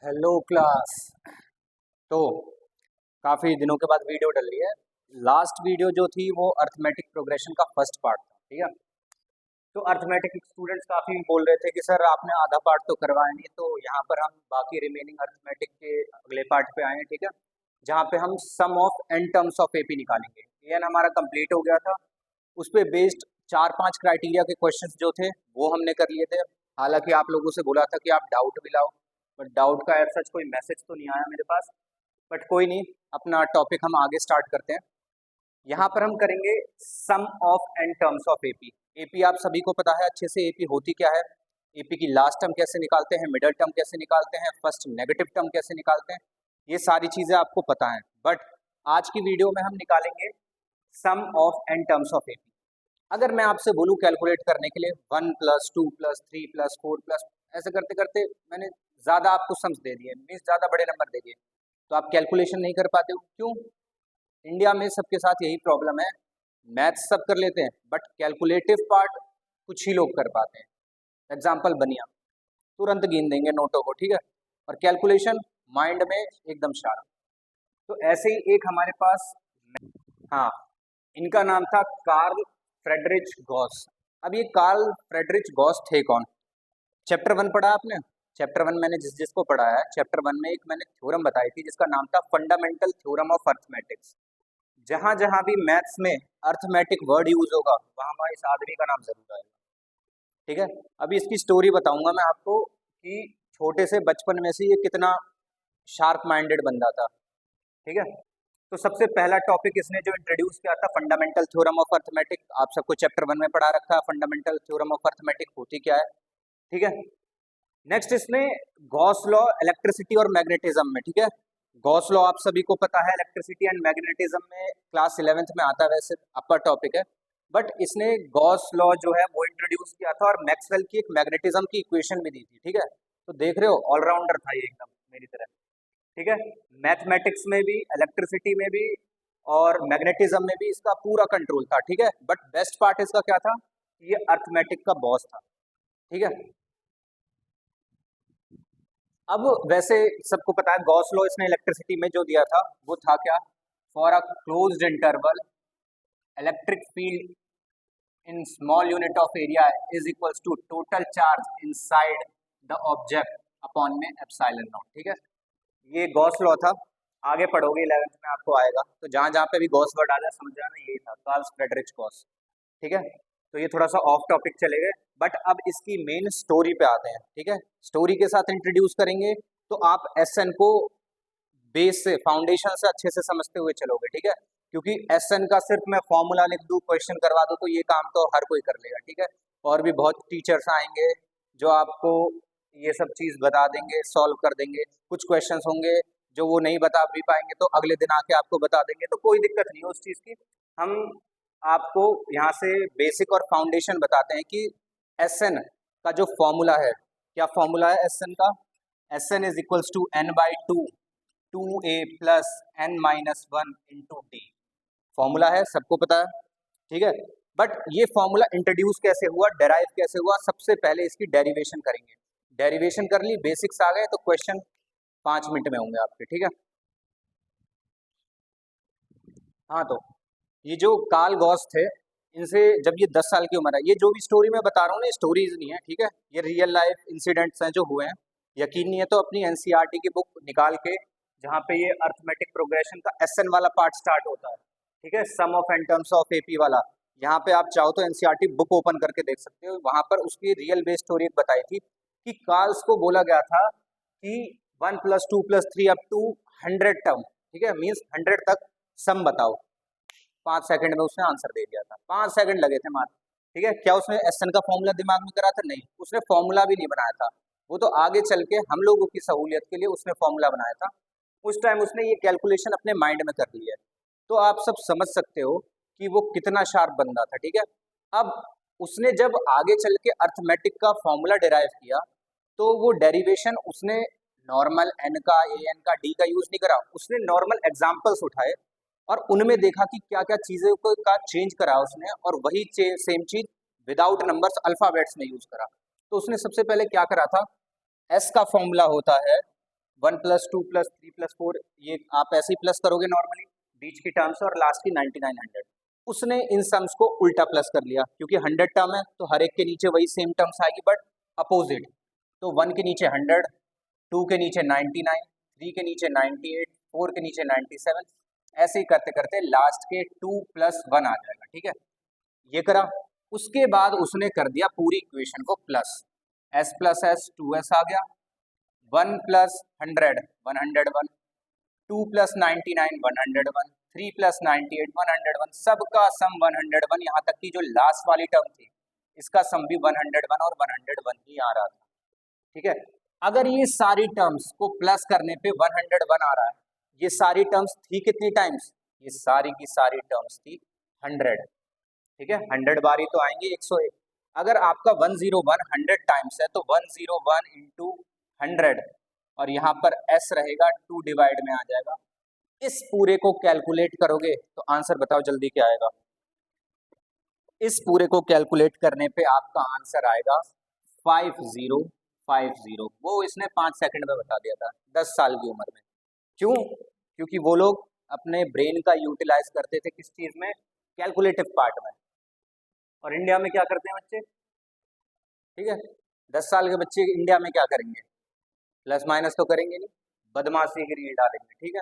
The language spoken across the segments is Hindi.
Hello class. तो काफ़ी दिनों के बाद वीडियो डल रही है। लास्ट वीडियो जो थी वो अर्थमेटिक प्रोग्रेशन का फर्स्ट पार्ट था, ठीक है। तो अर्थमेटिक स्टूडेंट्स काफ़ी बोल रहे थे कि सर आपने आधा पार्ट तो करवाया नहीं, तो यहाँ पर हम बाकी रिमेनिंग अर्थमेटिक के अगले पार्ट पे आए हैं, ठीक है, जहाँ पे हम sum of n terms of AP निकालेंगे। एन हमारा कंप्लीट हो गया था, उस पर बेस्ड 4-5 क्राइटेरिया के क्वेश्चंस जो थे वो हमने कर लिए थे। हालांकि आप लोगों से बोला था कि आप डाउट भी लाओ, बट डाउट का ऐसा कोई मैसेज तो नहीं आया मेरे पास। बट कोई नहीं, अपना टॉपिक हम आगे स्टार्ट करते हैं। यहाँ पर हम करेंगे sum of n terms of AP. AP आप सभी को पता है अच्छे से, एपी होती क्या है, एपी की लास्ट टर्म कैसे निकालते हैं, मिडल टर्म कैसे निकालते हैं, फर्स्ट नेगेटिव टर्म कैसे निकालते हैं, ये सारी चीज़ें आपको पता है। बट आज की वीडियो में हम निकालेंगे sum of n terms of AP. अगर मैं आपसे बोलूँ कैलकुलेट करने के लिए 1 + 2 + 3 + 4 प्लस, ऐसे करते करते मैंने ज़्यादा आपको सम्स दे दिए, मीन्स ज़्यादा बड़े नंबर दे दिए, तो आप कैलकुलेशन नहीं कर पाते हो। क्यों? इंडिया में सबके साथ यही प्रॉब्लम है, मैथ्स सब कर लेते हैं बट कैलकुलेटिव पार्ट कुछ ही लोग कर पाते हैं। एग्जाम्पल बनिया, तुरंत गिन देंगे नोटों को, ठीक है, और कैलकुलेशन माइंड में एकदम शार्प। तो ऐसे ही एक हमारे पास, हाँ, इनका नाम था कार्ल फ्रेडरिच गॉस। अब ये कार्ल फ्रेडरिच गॉस थे कौन? चैप्टर 1 पढ़ा आपने? चैप्टर 1 मैंने जिसको पढ़ाया है, चैप्टर 1 में एक मैंने थ्योरम बताई थी जिसका नाम था फंडामेंटल थ्योरम ऑफ अर्थमेटिक्स। जहां जहां भी मैथ्स में अर्थमेटिक वर्ड यूज होगा वहां वहां इस आदमी का नाम जरूर आएगा, ठीक है। अभी इसकी स्टोरी बताऊंगा मैं आपको कि छोटे से बचपन में से ये कितना शार्प माइंडेड बंदा था, ठीक है। तो सबसे पहला टॉपिक इसने जो इंट्रोड्यूस किया था फंडामेंटल थ्योरम ऑफ अर्थमेटिक। आप सबको चैप्टर 1 में पढ़ा रखा है फंडामेंटल थ्योरम ऑफ अर्थमेटिक होती क्या है, ठीक है। नेक्स्ट इसने गॉस लॉ इलेक्ट्रिसिटी और मैग्नेटिज्म में, ठीक है, गॉस लॉ आप सभी को पता है, इलेक्ट्रिसिटी एंड मैग्नेटिज्म में क्लास 11th में आता है, वैसे अपर टॉपिक है। बट इसने गॉस लॉ जो है वो इंट्रोड्यूस किया था और मैक्सवेल की एक मैग्नेटिज्म की इक्वेशन भी दी थी, ठीक है। तो देख रहे हो ऑलराउंडर था ये एकदम मेरी तरह, ठीक है। मैथमेटिक्स में भी, इलेक्ट्रिसिटी में भी और मैग्नेटिज्म में भी इसका पूरा कंट्रोल था, ठीक है। बट बेस्ट पार्ट इसका क्या था, ये अर्थमेटिक का बॉस था, ठीक है। अब वैसे सबको पता है गॉस लॉ इसने इलेक्ट्रिसिटी में जो दिया था वो था क्या, for a closed interval electric field in small unit of area is equals to total charge inside the object upon में एप्सिलॉन नॉट, ठीक है। ये गॉस लॉ था, आगे पढ़ोगे 11th में आपको आएगा, तो जहां जहां पे भी गॉस वर्ड आ जाए समझ जाना यही था, कार्ल फ्रेडरिच गॉस, ठीक है। तो ये थोड़ा सा ऑफ टॉपिक चले गए, बट अब इसकी मेन स्टोरी पे आते हैं, ठीक है। स्टोरी के साथ इंट्रोड्यूस करेंगे तो आप एसएन को बेस से, फाउंडेशन से अच्छे से समझते हुए चलोगे, ठीक है। क्योंकि एसएन का सिर्फ मैं फॉर्मूला लिख दूं, क्वेश्चन करवा दूं, तो ये काम तो हर कोई कर लेगा, ठीक है। और भी बहुत टीचर्स आएंगे जो आपको ये सब चीज़ बता देंगे, सॉल्व कर देंगे। कुछ क्वेश्चंस होंगे जो वो नहीं बता भी पाएंगे तो अगले दिन आके आपको बता देंगे, तो कोई दिक्कत नहीं है उस चीज़ की। हम आपको यहाँ से बेसिक और फाउंडेशन बताते हैं कि एसएन का जो फॉर्मूला है, क्या फॉर्मूला है एसएन का, S N is equals to n/2 2a + n-1 × d। Formula है, सबको पता है, ठीक है। बट ये फॉर्मूला इंट्रोड्यूस कैसे हुआ, डेराइव कैसे हुआ, सबसे पहले इसकी डेरिवेशन करेंगे। डेरिवेशन कर ली, बेसिक्स आ गए, तो क्वेश्चन 5 मिनट में होंगे आपके, ठीक है। हाँ, तो ये जो कार्ल गॉस थे, इनसे जब ये 10 साल की उम्र है, ये जो भी स्टोरी मैं बता रहा हूँ ना, स्टोरीज नहीं है, ठीक है, ये रियल लाइफ इंसिडेंट्स हैं जो हुए हैं। यकीन नहीं है तो अपनी एनसीईआरटी की बुक निकाल के, जहाँ पे ये अर्थमेटिक प्रोग्रेशन का एसएन वाला पार्ट स्टार्ट होता है, ठीक है, sum of n terms of AP वाला, यहाँ पे आप चाहो तो एनसीईआरटी बुक ओपन करके देख सकते हो। वहां पर उसकी रियल बेस्ड स्टोरी बताई थी कि कार्ल्स को बोला गया था कि 1 + 2 + 3 अप टू 100 टर्म, ठीक है, मीन्स 100 तक सम बताओ। 5 सेकंड में उसने आंसर दे दिया था, 5 सेकंड लगे थे मात्र, ठीक है। क्या उसने एसएन का फॉर्मूला दिमाग में करा था? नहीं, उसने फॉर्मूला भी नहीं बनाया था, वो तो आगे चल के हम लोगों की सहूलियत के लिए उसने फॉर्मूला बनाया था। उस टाइम उसने ये कैलकुलेशन अपने माइंड में कर ली है, तो आप सब समझ सकते हो कि वो कितना शार्प बंदा था, ठीक है। अब उसने जब आगे चल के अर्थमेटिक का फॉर्मूला डिराइव किया, तो वो डेरिवेशन उसने नॉर्मल एन का, ए एन का, डी का यूज नहीं करा, उसने नॉर्मल एग्जाम्पल्स उठाए और उनमें देखा कि क्या क्या चीज़ों को का चेंज करा उसने, और वही सेम चीज विदाउट नंबर्स अल्फाबेट्स में यूज करा। तो उसने सबसे पहले क्या करा था, एस का फॉर्मूला होता है 1+2+3+4 ये आप ऐसे ही प्लस करोगे नॉर्मली बीच की टर्म्स और लास्ट की 9900। उसने इन सम्स को उल्टा प्लस कर लिया, क्योंकि 100 टर्म है तो हर एक के नीचे वही सेम टर्म्स आएगी बट अपोजिट। तो 1 के नीचे 100, 2 के नीचे 99, 3 के नीचे 98, 4 के नीचे 97, ऐसे ही करते करते लास्ट के 2+1 आ जाएगा। ठीक है, ये करा। उसके बाद उसने कर दिया पूरी इक्वेशन को plus, s plus S 2s आ गया, 1 प्लस 100 101, 2 प्लस 99 101, 3 प्लस 98 101, सबका सम 101। यहाँ तक कि जो लास्ट वाली टर्म थी इसका सम भी 101 और 101 ही आ रहा था। ठीक है, अगर ये सारी टर्म्स को प्लस करने पे 101 आ रहा है, ये सारी टर्म्स थी कितनी टाइम्स, ये सारी की सारी टर्म्स थी 100। ठीक है, 100 बार ही तो आएंगे 101। अगर आपका 101 100 टाइम्स है तो 101 इंटू 100 और यहाँ पर s रहेगा 2 डिवाइड में आ जाएगा। इस पूरे को कैलकुलेट करोगे तो आंसर बताओ जल्दी क्या आएगा। इस पूरे को कैलकुलेट करने पे आपका आंसर आएगा 5050। वो इसने 5 सेकंड में बता दिया था 10 साल की उम्र में। क्यों? क्योंकि वो लोग अपने ब्रेन का यूटिलाइज करते थे किस चीज में, कैलकुलेटिव पार्ट में। और इंडिया में क्या करते हैं बच्चे? ठीक है, 10 साल के बच्चे इंडिया में क्या करेंगे, प्लस माइनस तो करेंगे नहीं, बदमाशी की रील डालेंगे। ठीक है,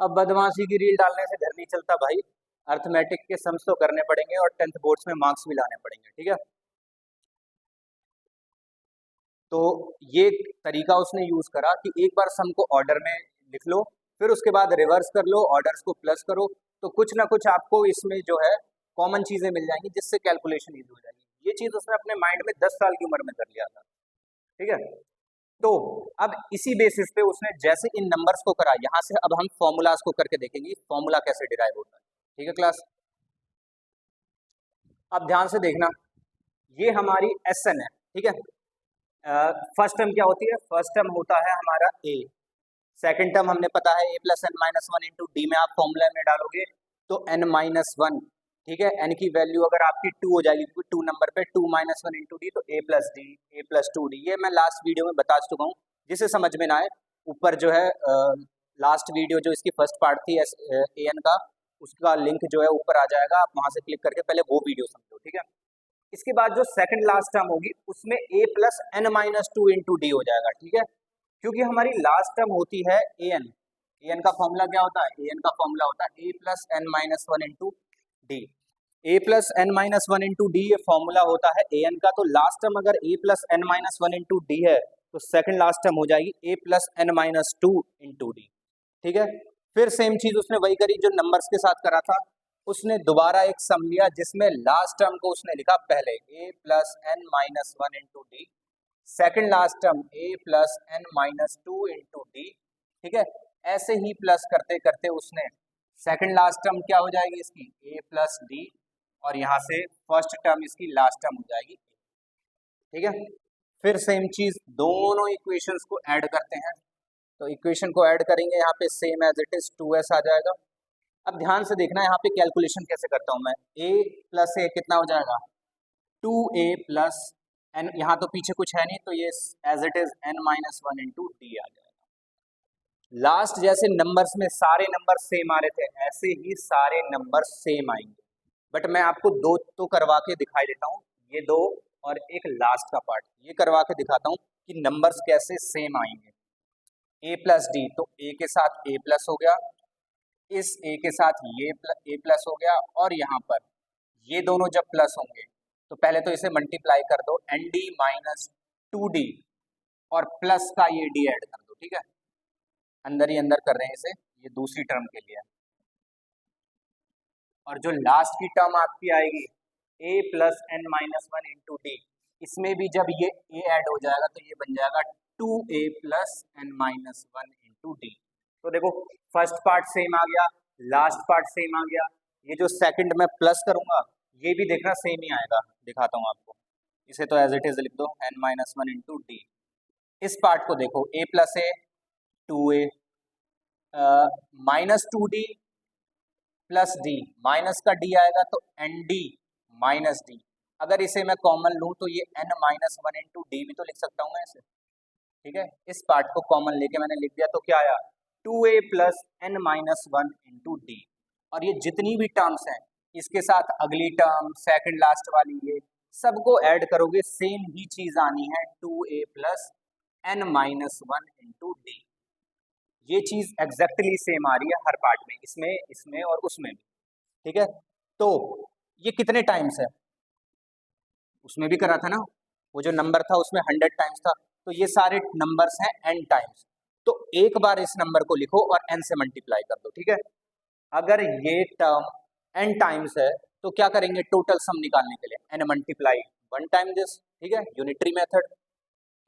अब बदमाशी की रील डालने से घर नहीं चलता भाई, अर्थमेटिक के सम्स तो करने पड़ेंगे और 10th बोर्ड्स में मार्क्स भी लाने पड़ेंगे। ठीक है, तो ये तरीका उसने यूज करा कि एक बार सम को ऑर्डर में लिख लो, फिर उसके बाद रिवर्स कर लो, ऑर्डर्स को प्लस करो, तो कुछ ना कुछ आपको इसमें जो है कॉमन चीजें मिल जाएंगी जिससे कैलकुलेशन ईजी हो जाएगी। ये चीज उसने अपने माइंड में 10 साल की उम्र में कर लिया था। ठीक है, तो अब इसी बेसिस पे उसने जैसे इन नंबर्स को करा, यहाँ से अब हम फॉर्मूलाज को करके देखेंगे फॉर्मूला कैसे डिराइव होता है। ठीक है क्लास, अब ध्यान से देखना, ये हमारी SN है। ठीक है, फर्स्ट टर्म क्या होती है, फर्स्ट टर्म होता है हमारा a, सेकंड टर्म हमने पता है a plus N minus one into d में आप फॉर्मूला में डालोगे तो n-1। ठीक है, n की वैल्यू अगर आपकी 2 हो जाएगी, 2 नंबर पे 2 - 1 इंटू डी तो a plus D, a plus 2d। ये मैं लास्ट वीडियो में बता चुका हूँ, जिसे समझ में ना आए ऊपर जो है लास्ट वीडियो जो इसकी फर्स्ट पार्ट थी an का, उसका लिंक जो है ऊपर आ जाएगा, आप वहां से क्लिक करके पहले वो वीडियो समझो। ठीक है, इसके बाद जो सेकंड लास्ट टर्म होगी उसमें a plus n-2 into D हो जाएगा। ठीक है, क्योंकि हमारी लास्ट टर्म होती है an का फॉर्मूला क्या होता है, an का फॉर्मूला होता है a plus n-1 into D. a plus n-1 into d ये फॉर्मूला होता है an का, तो लास्ट टर्म अगर a plus n-1 into D है तो सेकंड लास्ट टर्म हो जाएगी a plus n-2 into d. ठीक है, फिर सेम चीज उसने वही करी जो नंबर्स के साथ करा था, उसने दोबारा एक सम लिया जिसमें लास्ट टर्म को उसने लिखा पहले a plus n-1 into D, second last term a plus n-2 into d. ठीक है, ऐसे ही प्लस करते करते उसने सेकेंड लास्ट टर्म क्या हो जाएगी इसकी a प्लस डी, और यहाँ से फर्स्ट टर्म इसकी लास्ट टर्म हो जाएगी। ठीक है, फिर सेम चीज दोनों इक्वेशंस को ऐड करते हैं, तो इक्वेशन को ऐड करेंगे यहाँ पे same as it is 2s आ जाएगा। अब ध्यान से देखना यहाँ पे कैलकुलेशन कैसे करता हूँ मैं, a प्लस a कितना हो जाएगा 2a प्लस n, यहाँ तो पीछे कुछ है नहीं तो ये as it is n-1 into d आ जाएगा। लास्ट जैसे नंबर्स में सारे नंबर सेम आ रहे थे ऐसे ही सारे नंबर सेम आएंगे, बट मैं आपको दो तो करवा के दिखाई देता हूँ, ये दो और एक लास्ट का पार्ट ये करवा के दिखाता हूँ कि नंबर्स कैसे सेम आएंगे। a प्लस डी तो a के साथ a प्लस हो गया, इस a के साथ ये a प्लस हो गया, और यहाँ पर ये दोनों जब प्लस होंगे तो पहले तो इसे मल्टीप्लाई कर दो nd माइनस 2d और प्लस का ये d ऐड कर दो। ठीक है, अंदर ही अंदर कर रहे हैं इसे, ये दूसरी टर्म के लिए। और जो लास्ट की टर्म आपकी आएगी a plus n-1 into D, इसमें भी जब ये a ऐड हो जाएगा तो ये बन जाएगा 2a plus n-1 into D. तो देखो फर्स्ट पार्ट सेम आ गया, लास्ट पार्ट सेम आ गया, ये जो सेकंड में प्लस करूंगा ये भी देखना सेम ही आएगा, दिखाता हूँ आपको। इसे तो एज इट इज लिख दो n-1 इंटू डी। इस पार्ट को देखो a plus A 2a minus 2d plus D, minus का d आएगा तो nd माइनस डी। अगर इसे मैं कॉमन लूँ तो ये n-1 इंटू डी भी तो लिख सकता हूँ मैं इसे। ठीक है, इस पार्ट को कॉमन लेके मैंने लिख दिया तो क्या आया 2a plus n minus 1 into D. और ये जितनी भी टर्म्स हैं इसके साथ अगली टर्म सेकंड लास्ट वाली ये सबको ऐड करोगे सेम ही चीज आनी है 2a plus n minus 1 into d. ये चीज एग्जैक्टली सेम आ रही है हर पार्ट में, इसमें इसमें और उसमें भी। ठीक है, तो ये कितने टाइम्स है, उसमें भी करा था ना, वो जो नंबर था उसमें 100 टाइम्स था, तो ये सारे नंबर्स हैं n टाइम्स। तो एक बार इस नंबर को लिखो और n से मल्टीप्लाई कर दो। ठीक है, अगर ये टर्म n टाइम्स है तो क्या करेंगे टोटल सम निकालने के लिए n मल्टीप्लाई 1 टाइम दिस। ठीक है, यूनिटरी मेथड।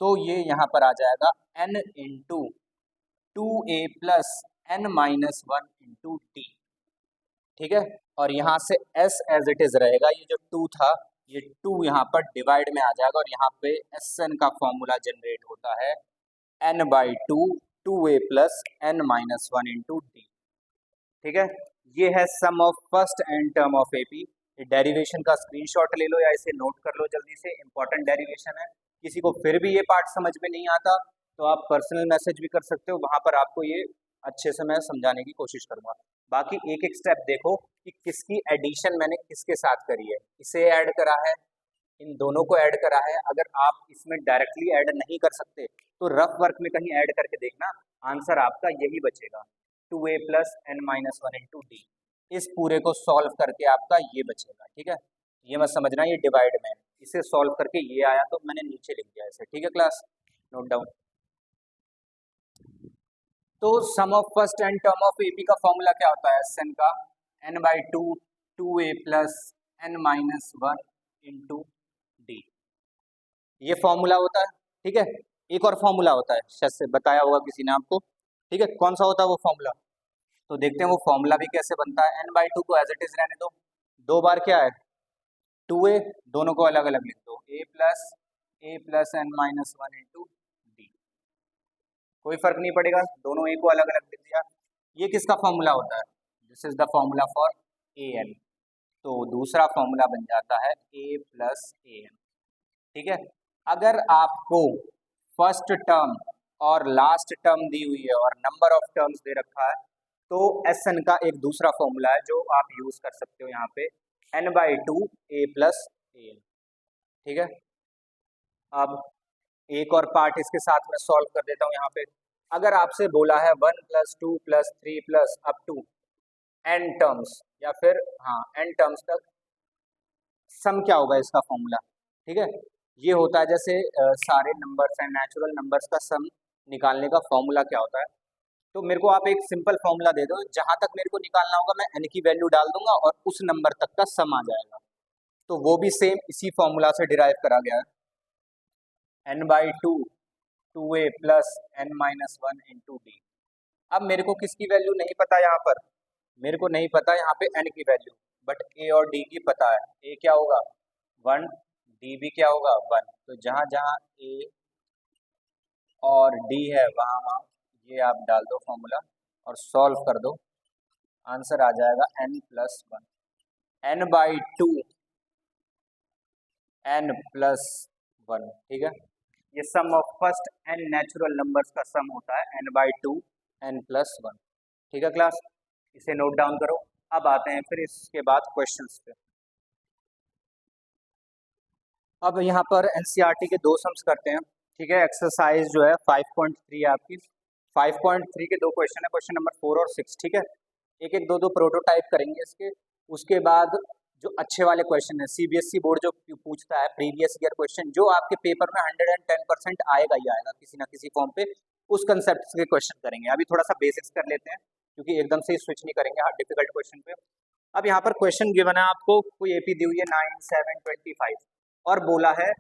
तो ये यहाँ पर आ जाएगा n into 2a plus n minus 1 into d. ठीक है, और यहाँ से s एज इट इज रहेगा, ये जो 2 था ये 2 यहाँ पर डिवाइड में आ जाएगा और यहाँ पे Sn का फॉर्मूला जनरेट होता है n by 2 2a plus n minus 1 into d. ठीक है, ये है sum of first n term of AP. Derivation का स्क्रीनशॉट ले लो या इसे नोट कर लो जल्दी से, इंपॉर्टेंट डेरिवेशन है। किसी को फिर भी ये पार्ट समझ में नहीं आता तो आप पर्सनल मैसेज भी कर सकते हो, वहां पर आपको ये अच्छे से मैं समझाने की कोशिश करूंगा। बाकी एक एक स्टेप देखो कि किसकी एडिशन मैंने किसके साथ करी है, इसे ऐड करा है, इन दोनों को ऐड करा है। अगर आप इसमें डायरेक्टली ऐड नहीं कर सकते तो रफ वर्क में कहीं ऐड करके देखना, आंसर आपका यही बचेगा 2a plus n minus 1 into D. इस पूरे को सॉल्व करके आपका ये बचेगा। ठीक है, ये मत समझना ये डिवाइड में, इसे सॉल्व करके ये आया तो मैंने नीचे लिख दिया इसे। ठीक है क्लास, नोट डाउन। तो sum of first n term of AP का फॉर्मूला क्या होता है Sn का, n by 2 2a plus n minus 1 into d, ये फॉर्मूला होता है। ठीक है, एक और फॉर्मूला होता है, शायद से बताया होगा किसी ने आपको। ठीक है, कौन सा होता है वो फॉर्मूला, तो देखते हैं वो फॉर्मूला भी कैसे बनता है। n बाई 2 को एज इट इज रहने दो, दो बार क्या है 2a, दोनों को अलग अलग लिख दो, a plus n minus 1 into D, कोई फर्क नहीं पड़ेगा, दोनों a को अलग अलग लिख दिया। ये किसका फॉर्मूला होता है, this is the formula for an, तो दूसरा फॉर्मूला बन जाता है a प्लस an। ठीक है, अगर आपको फर्स्ट टर्म और लास्ट टर्म दी हुई है और नंबर ऑफ टर्म्स दे रखा है तो Sn का एक दूसरा फॉर्मूला है जो आप यूज कर सकते हो यहाँ पे, n by 2 a plus an। ठीक है, अब एक और पार्ट इसके साथ में सॉल्व कर देता हूँ यहाँ पे। अगर आपसे बोला है 1 plus 2 plus 3 plus up to n terms, या फिर हाँ n टर्म्स तक, सम क्या होगा इसका फॉर्मूला। ठीक है, ये होता है जैसे सारे नंबर्स हैं, नेचुरल नंबर्स का सम निकालने का फॉर्मूला क्या होता है। तो मेरे को आप एक सिंपल फॉर्मूला दे दो, जहां तक मेरे को निकालना होगा मैं n की वैल्यू डाल दूंगा और उस नंबर तक का सम आ जाएगा। तो वो भी सेम इसी फॉर्मूला से डिराइव करा गया है, n by 2 2a plus n minus 1 into D. अब मेरे को किसकी वैल्यू नहीं पता, यहाँ पर मेरे को नहीं पता यहाँ पे n की वैल्यू, बट a और d की पता है। a क्या होगा 1, d भी क्या होगा 1, तो जहाँ जहाँ a और d है वहाँ ये आप डाल दो फॉर्मूला और सॉल्व कर दो, आंसर आ जाएगा n plus 1, n by 2 n plus 1। ठीक है, ये sum of first n natural numbers का सम होता है n बाई 2 n प्लस 1। ठीक है क्लास, इसे नोट डाउन करो। अब आते हैं फिर इसके बाद क्वेश्चंस पे। अब यहाँ पर एनसीईआरटी के दो सम्स करते हैं। ठीक है, एक्सरसाइज जो है 5.3 है आपकी, 5.3 के दो क्वेश्चन है, क्वेश्चन नंबर 4 और 6। ठीक है, एक एक दो दो प्रोटोटाइप करेंगे इसके, उसके बाद जो अच्छे वाले क्वेश्चन है सीबीएसई बोर्ड जो पूछता है प्रीवियस ईयर क्वेश्चन, जो आपके पेपर में 110% आएगा ही आएगा किसी ना किसी फॉर्म पे, उस कंसेप्ट के क्वेश्चन करेंगे। अभी थोड़ा सा बेसिक्स कर लेते हैं क्योंकि एकदम से ही स्विच नहीं करेंगे हर डिफिकल्ट क्वेश्चन पे। अब यहाँ पर क्वेश्चन गिवन है आपको, कोई एपी दी हुई है 9 7 25 और बोला है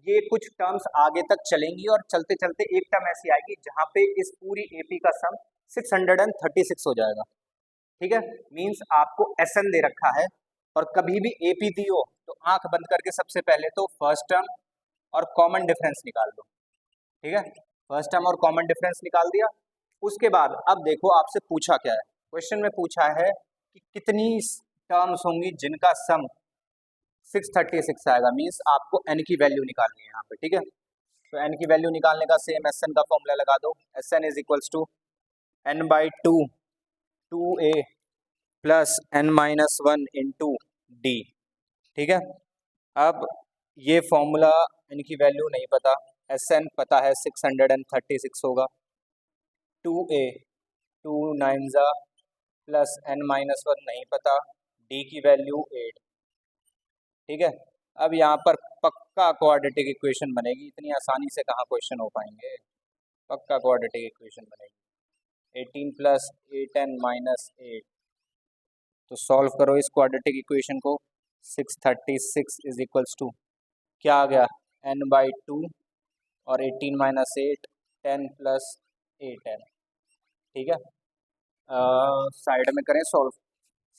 ये कुछ टर्म्स आगे तक चलेंगी और चलते चलते एक टर्म ऐसी आएगी जहां पे इस पूरी एपी का सम 636 हो जाएगा। ठीक है, मींस आपको एसएन दे रखा है और कभी भी एपी दी हो तो आंख बंद करके सबसे पहले तो फर्स्ट टर्म और कॉमन डिफरेंस निकाल दो। ठीक है, फर्स्ट टर्म और कॉमन डिफरेंस निकाल दिया, उसके बाद अब देखो आपसे पूछा क्या है, क्वेश्चन में पूछा है कि कितनी टर्म्स होंगी जिनका सम 636 आएगा, मींस आपको n की वैल्यू निकालनी है यहाँ पे। ठीक है, तो n की वैल्यू निकालने का सेम Sn का फॉर्मूला लगा दो। Sn is equals to n/2 2a plus n-1 into d. ठीक है, अब ये फॉर्मूला इनकी वैल्यू नहीं पता, Sn पता है 636 होगा, 2a 2 9 प्लस n-1 नहीं पता, d की वैल्यू 8। ठीक है, अब यहाँ पर पक्का क्वाड्रेटिक इक्वेशन बनेगी, इतनी आसानी से कहाँ क्वेश्चन हो पाएंगे, पक्का क्वाड्रेटिक इक्वेशन बनेगी। 18 प्लस 8n माइनस 8, तो सॉल्व करो इस क्वाड्रेटिक इक्वेशन को। 636 इज इक्वल्स टू क्या आ गया, n/2 और 18 माइनस 8 10 प्लस 8n। ठीक है, साइड में करें सॉल्व,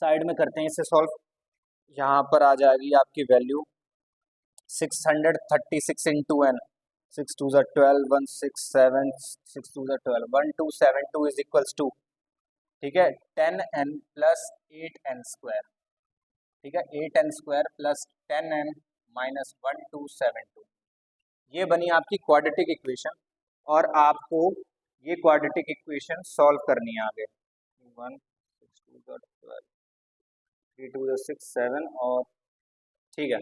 साइड में करते हैं इसे सॉल्व। यहाँ पर आ जाएगी आपकी value 636 into n, 6 2 12 1 6 7 6 2 12 1272 is equals to, ठीक है, 10n प्लस 8n स्क्वायर। ठीक है, 8n square plus 10n minus 1272, ये बनी आपकी क्वाड्रेटिक इक्वेशन। और आपको ये क्वाड्रेटिक इक्वेशन सॉल्व करनी है आगे। 1 6 2 12 3 2 6 7 और ठीक है,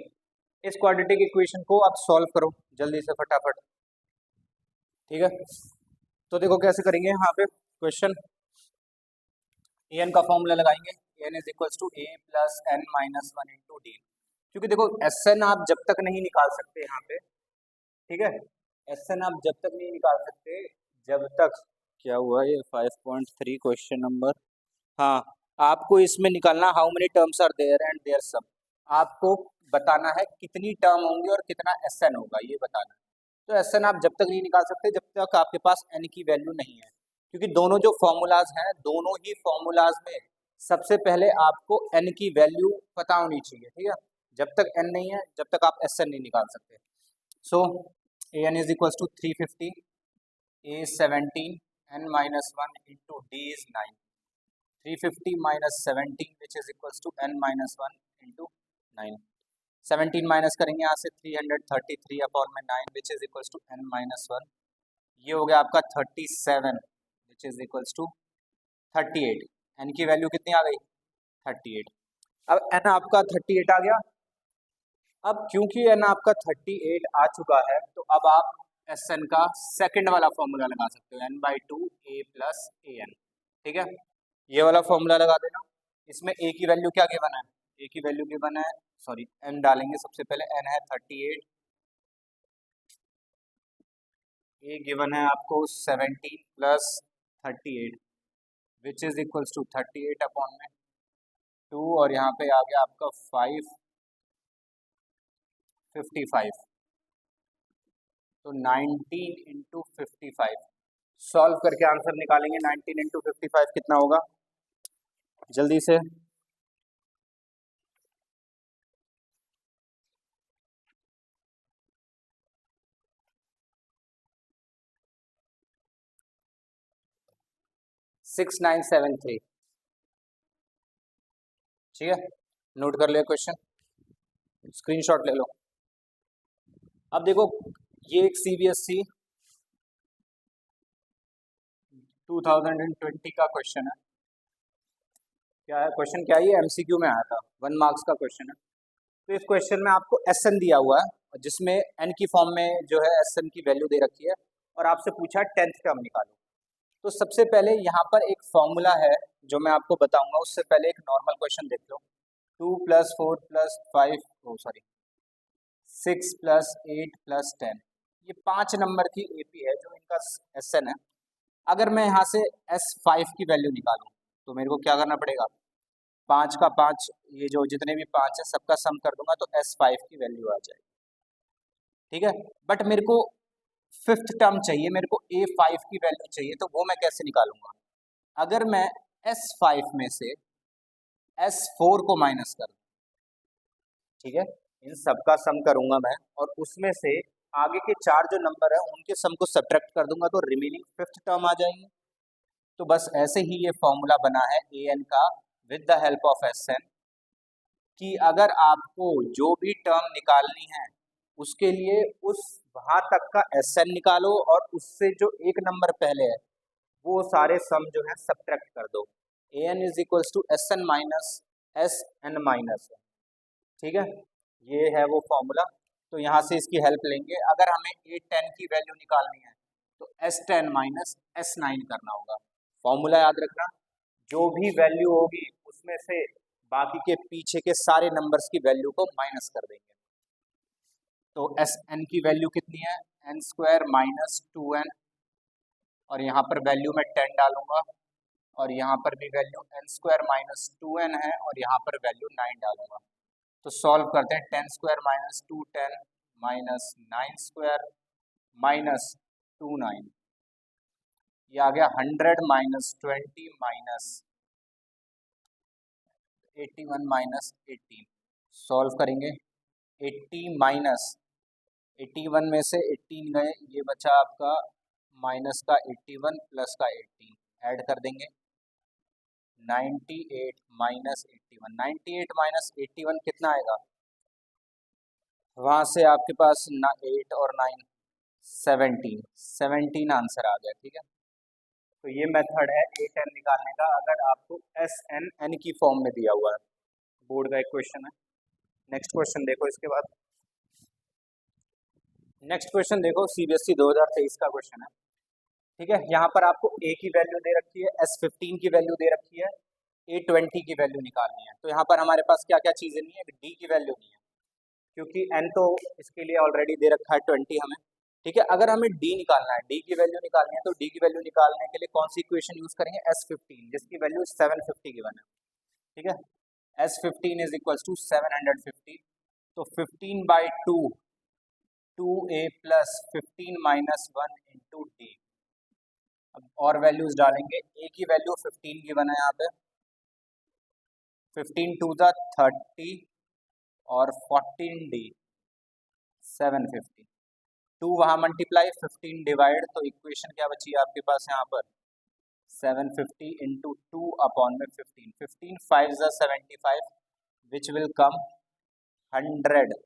इस क्वाड्रेटिक इक्वेशन को आप सॉल्व करो जल्दी से फटाफट। ठीक है, तो देखो कैसे करेंगे यहाँ पे क्वेश्चन। an का फॉर्मूला लगाएंगे, an is equals to a plus n minus 1 into d. क्योंकि देखो Sn आप जब तक नहीं निकाल सकते यहाँ पे, ठीक है, Sn आप जब तक नहीं निकाल सकते, जब तक क्या हुआ ये 5.3 क्वेश्चन नंबर, हाँ, आपको इसमें निकालना how many terms are there and their sum, आपको बताना है कितनी टर्म होंगी और कितना Sn होगा, ये बताना है। तो Sn आप जब तक नहीं निकाल सकते जब तक आपके पास n की वैल्यू नहीं है, क्योंकि दोनों जो फॉर्मूलाज हैं, दोनों ही फॉर्मूलाज में सबसे पहले आपको n की वैल्यू पता होनी चाहिए। ठीक है, जब तक n नहीं है जब तक आप Sn नहीं निकाल सकते। So an is equals to 350, a 17, n minus 1 into d is 9। 350 minus 17 which is equals to n minus 1 into 9। 17 minus करेंगे यहाँ से 333 अपॉन में 9 which is equals to n minus 1, ये हो गया आपका 37 which is equals to 38। n की वैल्यू कितनी आ गई, 38। अब n आपका 38 आ गया। अब क्योंकि n आपका 38 आ चुका है, तो अब आप Sn का सेकंड वाला फॉर्मूला लगा सकते हो, n/2 a प्लस an। ठीक है, ये वाला फॉर्मूला लगा देना। इसमें a की वैल्यू क्या गिवन है, a की वैल्यू गिवन है, सॉरी n डालेंगे सबसे पहले, n है 38, a गिवन है आपको 17 plus 38 which is equals to 38 upon में 2, और यहाँ पे आ गया आपका 55, तो 19 इंटू 55 सॉल्व करके आंसर निकालेंगे। 19 इंटू 55 कितना होगा, जल्दी से। सिक्स 973। ठीक है, नोट कर लिया क्वेश्चन, स्क्रीनशॉट ले लो। अब देखो ये एक CBSE 2020 का क्वेश्चन है। क्या है क्वेश्चन, क्या है, MCQ में आया था, 1 मार्क्स का क्वेश्चन है। तो इस क्वेश्चन में आपको Sn दिया हुआ है, जिसमें n की फॉर्म में जो है Sn की वैल्यू दे रखी है, और आपसे पूछा 10th टर्म निकालो। तो सबसे पहले यहाँ पर एक फॉर्मूला है जो मैं आपको बताऊंगा, उससे पहले एक नॉर्मल क्वेश्चन देख लो। 2 + 4 + 5 6 + 8 + 10, ये 5 नंबर की AP है जो इनका Sn है। अगर मैं यहाँ से S5 की वैल्यू निकालूं तो मेरे को क्या करना पड़ेगा, 5 का 5, ये जो जितने भी 5 है सबका सम कर दूंगा तो S5 की वैल्यू आ जाएगी। ठीक है, बट मेरे को 5th टर्म चाहिए, मेरे को A5 की वैल्यू चाहिए, तो वो मैं कैसे निकालूंगा। अगर मैं S5 में से S4 को माइनस कर दूं, ठीक है, इन सबका सम करूंगा मैं, और उसमें से आगे के 4 जो नंबर है उनके सम को सब्ट्रैक्ट कर दूंगा, तो रिमेनिंग 5th टर्म आ जाएगी। तो बस ऐसे ही ये फॉर्मूला बना है an का with the help of Sn, कि अगर आपको जो भी टर्म निकालनी है उसके लिए उस वहां तक का एस एन निकालो और उससे जो एक नंबर पहले है वो सारे सम जो है सब्ट्रैक्ट कर दो। A n is equals to S n minus s n minus, ठीक है, ये है वो फॉर्मूला। तो यहाँ से इसकी हेल्प लेंगे। अगर हमें ए टेन की वैल्यू निकालनी है तो S ten minus S nine करना होगा। फॉर्मूला याद रखना, जो भी वैल्यू होगी उसमें से बाकी के पीछे के सारे नंबर्स की वैल्यू को माइनस कर देंगे। तो एस एन की वैल्यू कितनी है, n square minus two N, और यहाँ पर वैल्यू मैं 10 डालूंगा, और यहाँ पर भी value n square minus two n है, और यहाँ पर वैल्यू 9 डालूंगा। तो सॉल्व करते हैं, 10 square minus to 10 minus 9 square minus 2 9, ये आ गया 100 माइनस 20 माइनस 81 माइनस 18। सॉल्व करेंगे, 80 माइनस 81 में से 18 गए, ये बचा आपका माइनस का 81 प्लस का 18 ऐड कर देंगे, 98 माइनस 81, 98 माइनस 81 कितना आएगा, वहाँ से आपके पास ना 8 और 9 17, 17 आंसर आ गया, ठीक है। तो ये मेथड है ए टेन निकालने का अगर आपको एस एन एन की फॉर्म में दिया हुआ है। बोर्ड का एक क्वेश्चन है। नेक्स्ट क्वेश्चन देखो इसके बाद। नेक्स्ट क्वेश्चन देखो, सीबीएसई 2023 का क्वेश्चन है, ठीक है। यहाँ पर आपको ए की वैल्यू दे रखी है, S15 की वैल्यू दे रखी है, A20 की वैल्यू निकालनी है। तो यहाँ पर हमारे पास क्या क्या चीज़ें नहीं है, डी की वैल्यू नहीं है क्योंकि n तो इसके लिए ऑलरेडी दे रखा है 20 हमें, ठीक है। अगर हमें डी निकालना है, डी की वैल्यू निकालनी है, तो डी की वैल्यू निकालने के लिए कौन सी इक्वेशन यूज करेंगे, S15 जिसकी वैल्यू 750 गिवन है, ठीक है। S15 इज इक्वल्स टू 750, तो 15/2 2a plus 15 minus 1 into D. अब और वैल्यूज डालेंगे, ए की वैल्यू 15 गिवन है यहाँ पे, 15 टू द 30 और 14 डी 750, 2 वहाँ मल्टीप्लाई 15 डिवाइड, तो इक्वेशन क्या बची है आपके पास यहाँ पर 750 इंटू 2 अपॉन में 15, 15 5 75 which will come 100,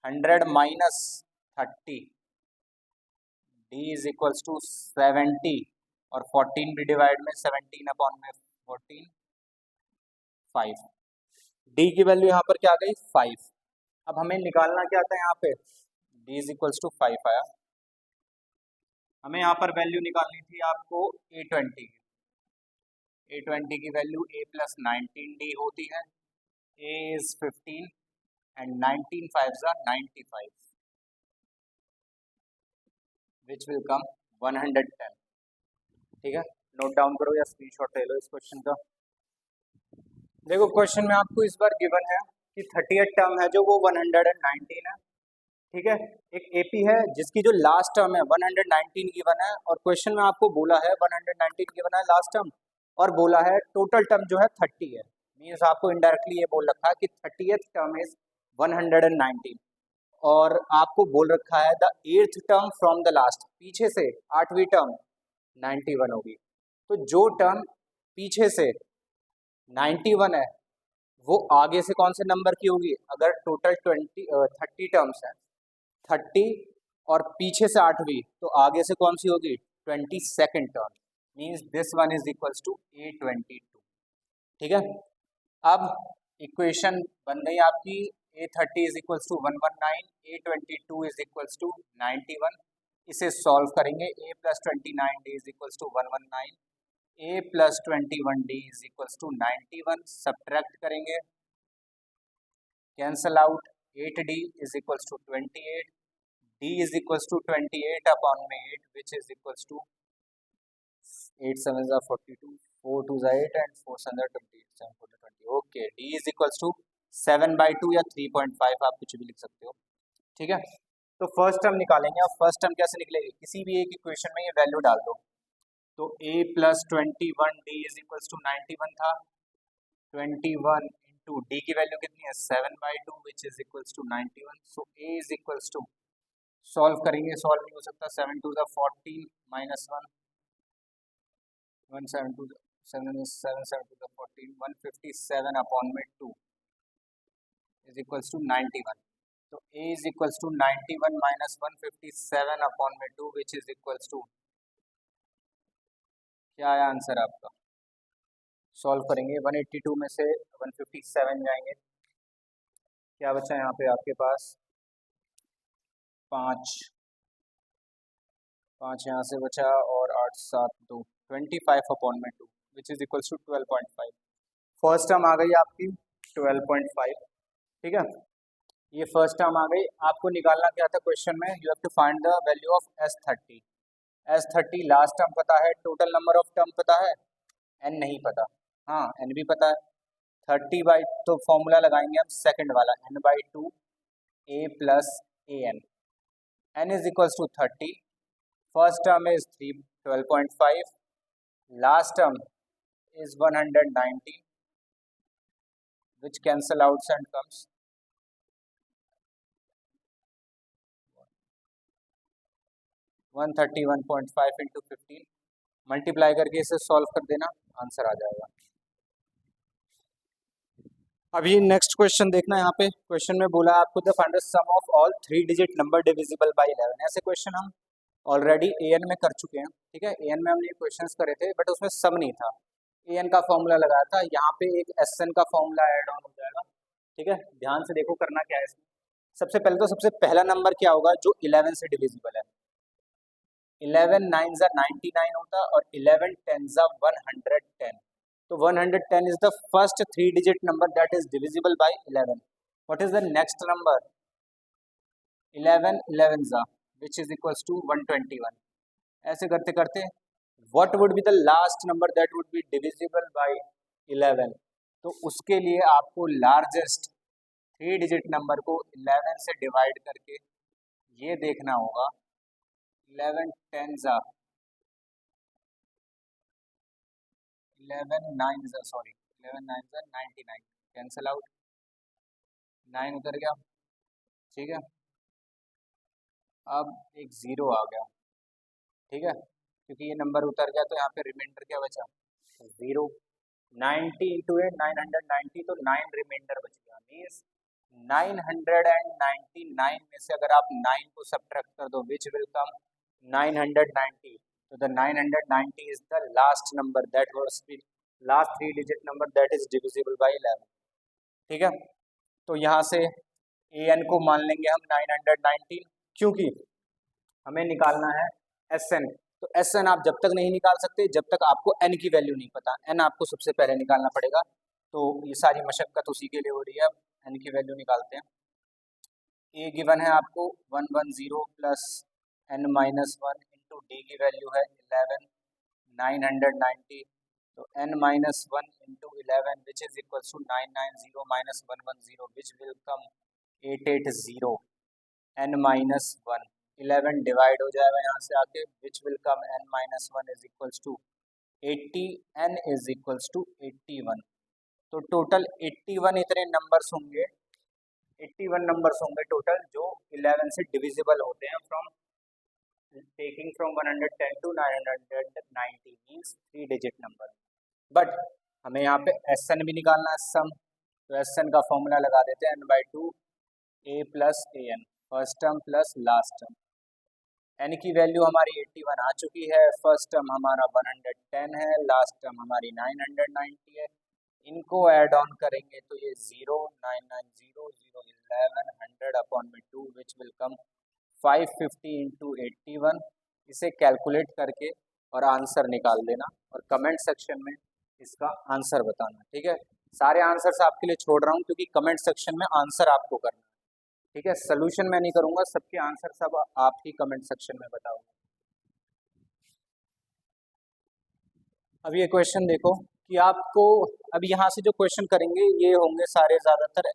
100 minus 30 d is equals to 70, और 14 भी डिवाइड में 17 अपॉन में 14 5, डी की वैल्यू यहाँ पर क्या आ गई 5। अब हमें निकालना क्या था यहाँ पे, डी इज इक्वल्स टू 5 आया। हमें यहाँ पर वैल्यू निकालनी थी आपको A20 की, A20 की वैल्यू a प्लस 19d होती है, a is 15 and 19 5 95 which will कम 110, ठीक है। नोट डाउन करो या स्क्रीनशॉट ले लो इस क्वेश्चन का। देखो क्वेश्चन में आपको इस बार गिवन है कि 38 टर्म है जो वो 119 है, ठीक है। एक एपी है जिसकी जो लास्ट टर्म है 119 गिवन है, और क्वेश्चन में आपको बोला है 119 गिवन है लास्ट टर्म, और बोला है टोटल टर्म जो है 30 है। मीन्स आपको इनडायरेक्टली ये बोल रखा है कि 30th टर्म इज 119, और आपको बोल रखा है the 8th term from the last, पीछे से 8वीं टर्म 91 होगी। तो जो टर्म पीछे से 91 है वो आगे से कौन से नंबर की होगी, अगर टोटल 30 टर्म्स है 30 और पीछे से 8वीं, तो आगे से कौन सी होगी 22nd term, means this one is equals to A22, ठीक है। अब इक्वेशन बन गई आपकी, A30 is equals to 119, A22 is equals to 91। इसे सॉल्व करेंगे, a plus 29d is equals to 119, a plus 21d is equals to 91, subtract करेंगे, cancel out, 8d is equals to 28, d is equals to 28 upon में 8 which is equals to 8 7 are 42, 4 2 are 8 and 4 7 are 20, 7 4 are 20। Okay, d is equals to 7/2 या 3.5 आप कुछ भी लिख सकते हो, ठीक है। तो फर्स्ट टर्म निकालेंगे। अब फर्स्ट टर्म कैसे निकलेगी, किसी भी एक इक्वेशन में ये वैल्यू डाल दो। तो a plus 21d is equals to 91 था, 21 इंटू डी की वैल्यू कितनी है 7/2 which is equals to 91। So a is equals to, solve करेंगे, सॉल्व नहीं हो सकता, 7 2 14 माइनस 1 1 7 2 7 7 7 2 14 157 अपॉन में 2 इज इक्वल्स टू 91। तो a is equals to 91 minus 157 upon में 2 विच इज इक्वल्स टू, क्या आया आंसर आपका? सॉल्व करेंगे 182 में से 157 जाएंगे, क्या बचा यहाँ पे आपके पास? 5 यहाँ से बचा और 8 7 2 25 अपॉन में 2 which is equals to 12.5। First term आ गई आपकी 12.5, ठीक है, ये फर्स्ट टर्म आ गई। आपको निकालना क्या था क्वेश्चन में? You have to find the value of S30। S30 last term पता है, टोटल नंबर ऑफ टर्म पता है, n नहीं पता। हाँ n भी पता है, 30 बाई, तो फॉर्मूला लगाएंगे हम सेकंड वाला, n/2 a plus an, n is equals to 30, first term is 12.5, last term is 190 which cancel out and comes 131.5 into 15, multiply करके इसे सॉल्व कर देना, आंसर आ जाएगा। अभी नेक्स्ट क्वेश्चन देखना, यहाँ पे क्वेश्चन में बोला आपको the find the sum of all 3 digit number divisible by 11। ऐसे क्वेश्चन हम ऑलरेडी एन में कर चुके हैं, ठीक है, एन में हमने क्वेश्चंस करे थे बट उसमें सम नहीं था, एन का फॉर्मूला लगाया था, यहाँ पे एक एसएन का फॉर्मूला ऐड ऑन हो जाएगा, ठीक है। ध्यान से देखो करना क्या है इसमें। सबसे पहले तो सबसे पहला नंबर क्या होगा जो 11 से डिविजिबल है? 11 9 ज़ा 99 होता और 11 10 ज़ा 110, तो 110 is the first 3 digit number that is divisible by 11. What is the next number? 11 11 ज़ा which is equals to 121. ऐसे करते करते what would be the last number that would be divisible by 11? तो उसके लिए आपको लार्जेस्ट 3 डिजिट नंबर को 11 से डिवाइड करके ये देखना होगा, 11 10 ज़ा 11 9 ज़ा 99, कैंसल आउट, 9 उतर गया, ठीक है, अब एक ज़ीरो आ गया, ठीक है, क्योंकि ये नंबर उतर गया तो यहाँ पे रिमाइंडर क्या बचा? 0। 90 इंटू 8 990, तो 9 रिमाइंडर बच गया, मीन्स 999 में से अगर आप 9 को सब्ट्रैक्ट कर दो विच विल कम 990, तो the 990 is the last number that was last 3 digit number that is divisible by 11, ठीक है। तो यहाँ से an को मान लेंगे हम 990, क्योंकि हमें निकालना है sn, तो sn आप जब तक नहीं निकाल सकते जब तक आपको n की वैल्यू नहीं पता, n आपको सबसे पहले निकालना पड़ेगा, तो ये सारी मशक्कत उसी के लिए हो रही है। अब n की वैल्यू निकालते हैं। a गिवन है आपको 110 plus n minus 1 into d की वैल्यू है 11 990, तो n minus 1 into 11 which is equal to 990 minus 110 which will come 880, n minus 1, 11 divide हो जाएगा यहाँ से आके which will come n minus 1 is equals to 80, n is equals to 81, तो टोटल 81 इतने नंबर्स होंगे, 81 नंबर्स होंगे टोटल जो 11 से डिविजिबल होते हैं from taking from 110 to 990 means 3 digit number. But हमें यहाँ पे एसएन भी निकालना है सम, तो एसएन का फॉर्मूला लगा देते हैं n/2 a plus an, first term plus last term. n की वैल्यू हमारी 81 आ चुकी है, फर्स्ट टर्म हमारा 110 है, लास्ट टर्म हमारी 990 है, इनको ऐड ऑन करेंगे तो ये 0 990 0 11 100 अपॉन में 2 विच विल कम 550 इंटू 81, इसे कैलकुलेट करके और आंसर निकाल देना और कमेंट सेक्शन में इसका आंसर बताना, ठीक है। सारे आंसर्स आपके लिए छोड़ रहा हूँ क्योंकि कमेंट सेक्शन में आंसर आपको करना है, ठीक है, सोल्यूशन मैं नहीं करूँगा, सबके आंसर सब आप ही कमेंट सेक्शन में बताओगे। अब ये क्वेश्चन देखो कि आपको अब यहाँ से जो क्वेश्चन करेंगे ये होंगे सारे ज़्यादातर